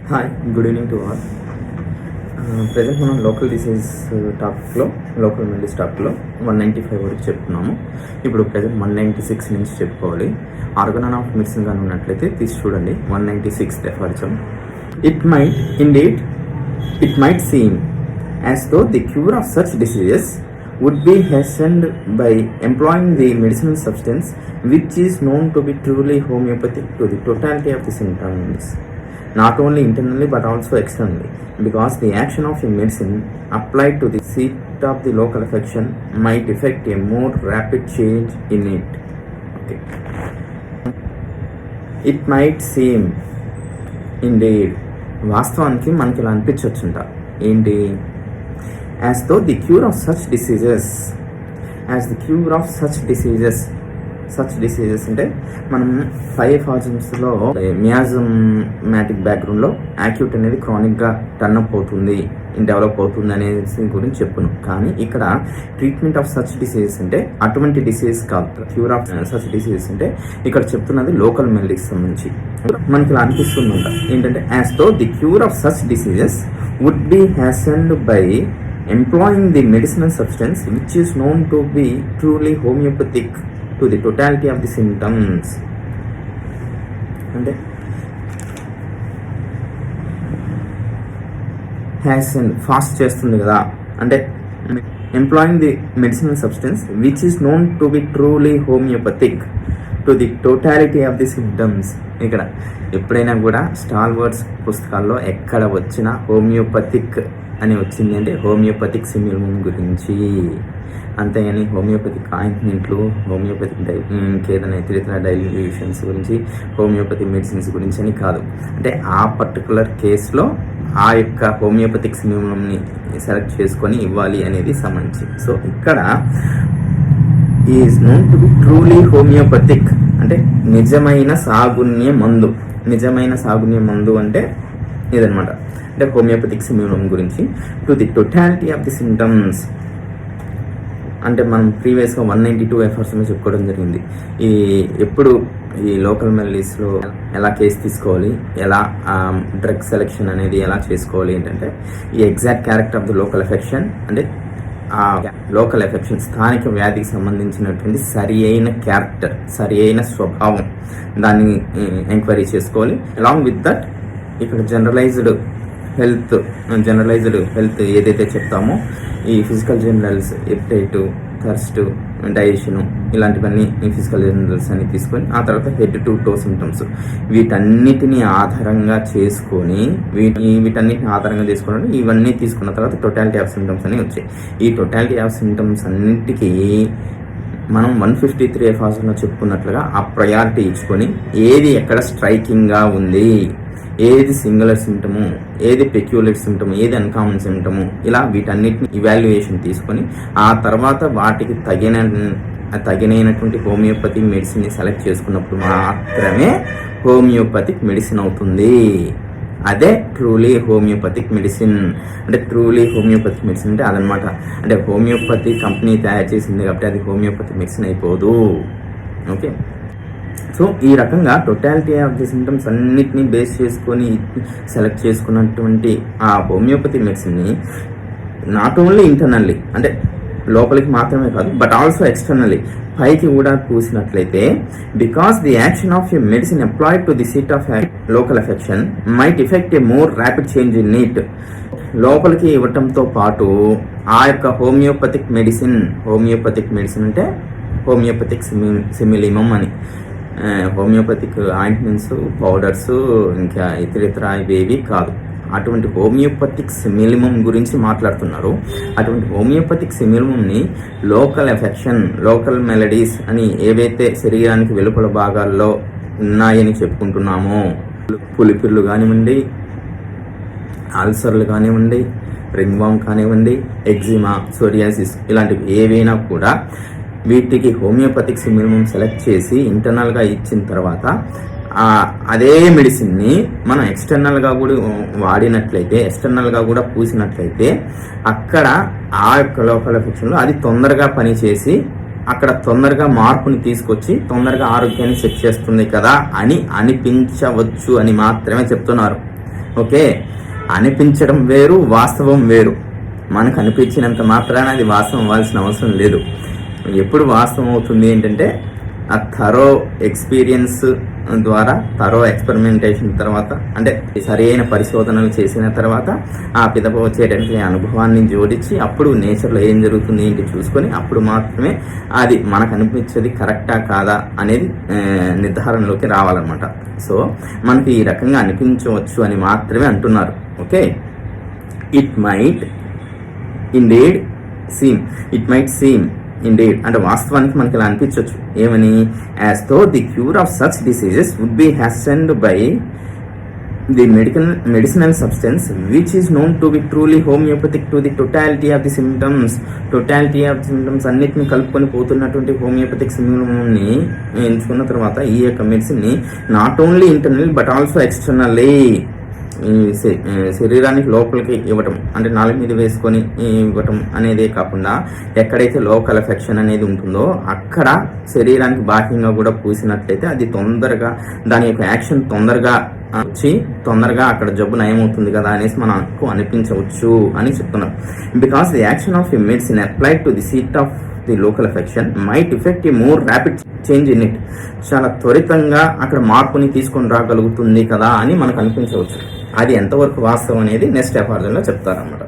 Hi, good evening to all. Present మనం local disease టాపిక్లో, local medicine టాపిక్లో 195 వరకు చెప్తున్నాము. ఇప్పుడు ప్రజెంట్ 196 నుంచి చెప్పుకోవాలి. ఆర్గనాన్ ఆఫ్ మెడిసిన్ కానీ ఉన్నట్లయితే తీసి చూడండి. 196 రెఫర్చం. It might seem as though the cure of such diseases would be hastened by employing the medicinal substance which is known to be truly homeopathic to the totality of the symptoms, not only internally but also externally, because the action of a medicine applied to the seat of the local affection might effect a more rapid change in it. Okay. It might seem, indeed, వాస్తవానికి మనకి ఇలా అనిపించవచ్చుంట. ఏంటి? as though the cure of such diseases అంటే మనం 5 ఆర్జన్స్లో మియాజమాటిక్ బ్యాక్గ్రౌండ్లో acute అనేది క్రానిక్గా టర్న్అప్ అవుతుంది, develop అవుతుంది అనేది గురించి చెప్పును. కానీ ఇక్కడ ట్రీట్మెంట్ ఆఫ్ సచ్ డిసీజెస్ అంటే అటువంటి డిసీజ్ కాదు. క్యూర్ ఆఫ్ సచ్ డిసీజెస్ అంటే ఇక్కడ చెప్తున్నది లోకల్ మెల్డీకి సంబంధించి. మనకి ఇలా అనిపిస్తుందంట ఏంటంటే as though the cure of such diseases would be hastened by employing the medicinal substance which is known to be truly homeopathic to the totality of the symptoms. అంటే hasten fast చేస్తుంది కదా, అంటే employing the medicinal substance which is known to be truly homoeopathic to the totality of the symptoms. ఇక్కడ ఎప్పుడైనా కూడా stall words పుస్తకాల్లో ఎక్కడ వచ్చినా హోమియోపతిక్ అని వచ్చింది అంటే హోమియోపతిక్ సిమిల్మం గురించి, అంతేగాని హోమియోపతిక్ ఆయింట్మెంట్లు, హోమియోపతిక్ ఇంకేదైనా ఇతర డైల్యూషన్స్ గురించి, హోమియోపతిక్ మెడిసిన్స్ గురించి అని కాదు. అంటే ఆ పర్టికులర్ కేసులో ఆ యొక్క హోమియోపతిక్ సిమిల్మంని సెలెక్ట్ చేసుకొని ఇవ్వాలి అనేది సంబంధించి. సో ఇక్కడ is known to be truly homoeopathic అంటే నిజమైన సాగుణ్య మందు. నిజమైన సాగుణ్య మందు అంటే ఇదనమాట. అంటే హోమియోపతిక్ సిమిల్మం గురించి to the totality of the symptoms. అంటే మనం ప్రీవియస్గా 192 ఎఫర్ట్స్లో చెప్పుకోవడం జరిగింది. ఎప్పుడు ఈ లోకల్ మెల్డీస్లో ఎలా కేసు తీసుకోవాలి, ఎలా డ్రగ్ సెలెక్షన్ అనేది ఎలా చేసుకోవాలి ఏంటంటే ఈ exact character of the local affection, అంటే ఆ లోకల్ ఎఫెక్షన్ స్థానిక వ్యాధికి సంబంధించినటువంటి సరి అయిన క్యారెక్టర్, సరి అయిన స్వభావం, దాన్ని ఎంక్వైరీ చేసుకోవాలి. అలాంగ్ విత్ దట్ ఇక్కడ జనరలైజ్డ్ హెల్త్ ఏదైతే చెప్తామో ఈ physical generals, appetite, thirst, digestion ఇలాంటివన్నీ ఈ ఫిజికల్ జనరల్స్ అని తీసుకొని ఆ తర్వాత హెడ్ టు టో సిమ్టమ్స్ వీటన్నిటిని ఆధారంగా చేసుకొని ఇవన్నీ తీసుకున్న తర్వాత టోటాలిటీ ఆఫ్ సిమ్టమ్స్ అని వచ్చాయి. ఈ టోటాలిటీ ఆఫ్ సిమ్టమ్స్ అన్నింటికి మనం 153 ఎఫార్ట్స్లో చెప్పుకున్నట్లుగా ఆ ప్రయారిటీ ఇచ్చుకొని ఏది ఎక్కడ స్ట్రైకింగ్గా ఉంది, ఏది సింగులర్ సిమ్టము, ఏది పెక్యులర్ సిమ్టము, ఏది అన్కామన్ సిమ్టము, ఇలా వీటన్నిటిని ఇవాల్యుయేషన్ తీసుకొని ఆ తర్వాత వాటికి తగినటువంటి హోమియోపతిక్ మెడిసిన్ని సెలెక్ట్ చేసుకున్నప్పుడు మాత్రమే హోమియోపతిక్ మెడిసిన్ అవుతుంది. అదే ట్రూలీ హోమియోపతిక్ మెడిసిన్. అంటే ట్రూలీ హోమియోపతిక్ మెడిసిన్ అంటే అదనమాట. అంటే హోమియోపతి కంపెనీ తయారు చేసింది కాబట్టి అది హోమియోపతిక్ మెడిసిన్ అయిపోదు. ఓకే. సో ఈ రకంగా టోటాలిటీ ఆఫ్ ది సిమ్టమ్స్ అన్నిటినీ బేస్ చేసుకొని సెలెక్ట్ చేసుకున్నటువంటి ఆ హోమియోపతి మెడిసిన్ని నాట్ ఓన్లీ ఇంటర్నల్లీ అంటే లోపలికి మాత్రమే కాదు బట్ ఆల్సో ఎక్స్టర్నల్లీ పైకి కూడా పూసినట్లయితే because the action of a medicine employed to the seat of local affection might effect a more rapid change in neat. లోపలికి ఇవ్వటంతో పాటు ఆ యొక్క హోమియోపతిక్ మెడిసిన్ అంటే హోమియోపతిక్ సిమిలిమం అని, హోమియోపతిక్ ఆయింట్మెంట్స్, పౌడర్స్, ఇంకా ఇతర ఇవేవి కాదు. అటువంటి హోమియోపతిక్ సిమిలిమం గురించి మాట్లాడుతున్నారు. అటువంటి హోమియోపతిక్ సిమిలిమంని లోకల్ ఎఫెక్షన్, లోకల్ మెలడీస్ అని ఏవైతే శరీరానికి వెలుపల భాగాల్లో ఉన్నాయని చెప్పుకుంటున్నామో, పులిపిర్లు కానివ్వండి, అల్సర్లు కానివ్వండి, రింగ్వామ్ కానివ్వండి, ఎగ్జిమా, సోరియాసిస్ ఇలాంటివి ఏవైనా కూడా వీటికి హోమియోపతిక్ సిమిల్మం సెలెక్ట్ చేసి ఇంటర్నల్గా ఇచ్చిన తర్వాత అదే మెడిసిన్ని మనం ఎక్స్టర్నల్గా కూడా వాడినట్లయితే, ఎక్స్టర్నల్గా కూడా పూసినట్లయితే అక్కడ ఆ యొక్క లోకల్ ఎఫెక్షన్లో అది తొందరగా పనిచేసి అక్కడ తొందరగా మార్పుని తీసుకొచ్చి తొందరగా ఆరోగ్యాన్ని సెట్ చేస్తుంది కదా అని అనిపించవచ్చు అని మాత్రమే చెప్తున్నారు. ఓకే, అనిపించడం వేరు, వాస్తవం వేరు. మనకు అనిపించినంత మాత్రాన అది వాస్తవం అవ్వాల్సిన అవసరం లేదు. ఎప్పుడు వాస్తవం అవుతుంది ఏంటంటే ఆ థరో ఎక్స్పీరియన్స్ ద్వారా, థరో ఎక్స్పెరిమెంటేషన్ తర్వాత, అంటే సరైన పరిశోధనలు చేసిన తర్వాత ఆ పిదప వచ్చేటటువంటి అనుభవాన్ని జోడించి అప్పుడు నేచర్లో ఏం జరుగుతుంది ఏంటి చూసుకొని అప్పుడు మాత్రమే అది మనకు అనిపించేది కరెక్టా కాదా అనేది నిర్ధారణలోకి రావాలన్నమాట. సో మనకి ఈ రకంగా అనిపించవచ్చు అని మాత్రమే అంటున్నారు. Okay, it might indeed seem indeed అంటే వాస్తవానికి మనకి ఇలా అనిపించవచ్చు. ఏమని? As though the cure of such diseases would be hastened by the medicinal substance which is known to be truly homoeopathic to the totality of the symptoms. Totality of symptoms అన్నిటిని కలుపుకొని పోతున్నటువంటి homoeopathic సిమ్టమ్ని ఎంచుకున్న తర్వాత ఈ యొక్క మెడిసిన్ని not only internal but also externally శరీరానికి లోపలికి ఇవ్వటం, అంటే నాలుగు మీద వేసుకొని ఇవ్వటం అనేదే కాకుండా ఎక్కడైతే లోకల్ ఎఫెక్షన్ అనేది ఉంటుందో అక్కడ శరీరానికి బాహ్యంగా కూడా పూసినట్లయితే అది తొందరగా దాని యొక్క యాక్షన్ తొందరగా వచ్చి తొందరగా అక్కడ జబ్బు నయమవుతుంది కదా అనేసి మనకు అనిపించవచ్చు అని చెప్తున్నారు. Because the action of a medicine applied to the seat of the local affection might effect a more rapid change in it. చాలా త్వరితంగా అక్కడ మార్పుని తీసుకొని రాగలుగుతుంది కదా అని మనకు అనిపించవచ్చు. అది ఎంతవరకు వాస్తవం అనేది నెక్స్ట్ ఎఫార్జన్లో చెప్తారన్నమాట.